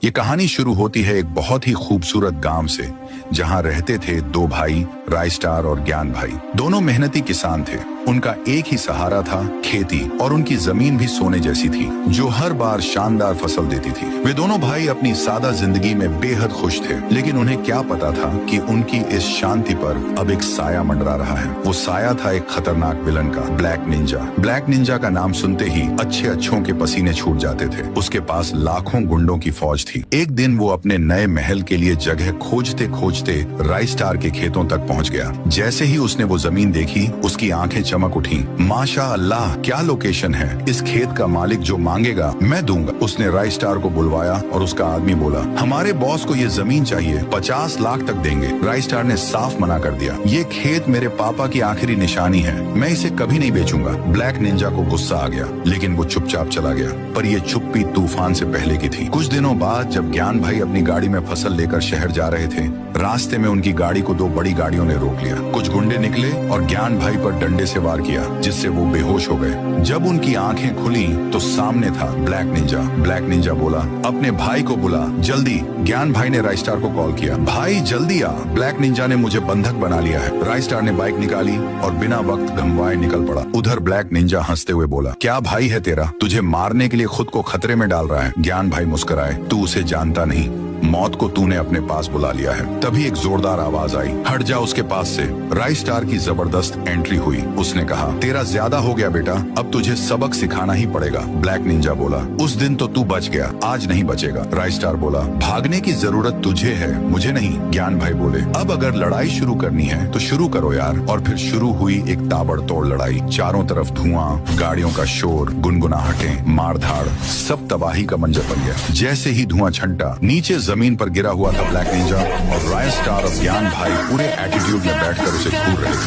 ये कहानी शुरू होती है एक बहुत ही खूबसूरत गांव से, जहां रहते थे दो भाई, रायस्टार और ज्ञान भाई। दोनों मेहनती किसान थे। उनका एक ही सहारा था खेती, और उनकी जमीन भी सोने जैसी थी, जो हर बार शानदार फसल देती थी। वे दोनों भाई अपनी सादा जिंदगी में बेहद खुश थे, लेकिन उन्हें क्या पता था कि उनकी इस शांति पर अब एक साया मंडरा रहा है। वो साया था एक खतरनाक विलन का, ब्लैक निंजा। ब्लैक निंजा का नाम सुनते ही अच्छे अच्छों के पसीने छूट जाते थे। उसके पास लाखों गुंडों की फौज थी। एक दिन वो अपने नए महल के लिए जगह खोजते खोजते रायस्टार के खेतों तक पहुंच गया। जैसे ही उसने वो जमीन देखी, उसकी आंखें चमक उठी। माशा अल्लाह, क्या लोकेशन है! इस खेत का मालिक जो मांगेगा मैं दूंगा। उसने रायस्टार को बुलवाया और उसका आदमी बोला, हमारे बॉस को ये जमीन चाहिए, 50 लाख तक देंगे। रायस्टार ने साफ मना कर दिया, ये खेत मेरे पापा की आखिरी निशानी है, मैं इसे कभी नहीं बेचूंगा। ब्लैक निंजा को गुस्सा आ गया, लेकिन वो चुपचाप चला गया। पर ये चुप्पी तूफान से पहले की थी। कुछ दिनों बाद जब ज्ञान भाई अपनी गाड़ी में फसल लेकर शहर जा रहे थे, रास्ते में उनकी गाड़ी को दो बड़ी गाड़ियों ने रोक लिया। कुछ गुंडे निकले और ज्ञान भाई पर डंडे से वार किया, जिससे वो बेहोश हो गए। जब उनकी आंखें खुली तो सामने था ब्लैक निंजा। ब्लैक निंजा बोला, अपने भाई को बुला जल्दी। ज्ञान भाई ने रायस्टार को कॉल किया, भाई जल्दी आ, ब्लैक निंजा ने मुझे बंधक बना लिया है। रायस्टार ने बाइक निकाली और बिना वक्त गंवाए निकल पड़ा। उधर ब्लैक निंजा हंसते हुए बोला, क्या भाई है तेरा, तुझे मारने के लिए खुद को खतरे में डाल रहा है। ज्ञान भाई मुस्कुराए, तू उसे जानता नहीं, मौत को तूने अपने पास बुला लिया है। तभी एक जोरदार आवाज आई, हट जा उसके पास से। रायस्टार की जबरदस्त एंट्री हुई। उसने कहा, तेरा ज्यादा हो गया बेटा, अब तुझे सबक सिखाना ही पड़ेगा। ब्लैक निंजा बोला, उस दिन तो तू बच गया, आज नहीं बचेगा। रायस्टार बोला, भागने की जरूरत तुझे है, मुझे नहीं। ज्ञान भाई बोले, अब अगर लड़ाई शुरू करनी है तो शुरू करो यार। और फिर शुरू हुई एक ताबड़तोड़ लड़ाई। चारों तरफ धुआं, गाड़ियों का शोर, गुनगुनाहटें, मारधाड़, सब तबाही का मंजर बन गया। जैसे ही धुआं छंटा, नीचे जमीन पर गिरा हुआ था ब्लैक निंजा, और रायस्टार और ज्ञान भाई पूरे एटीट्यूड में बैठकर उसे घूर रहे थे।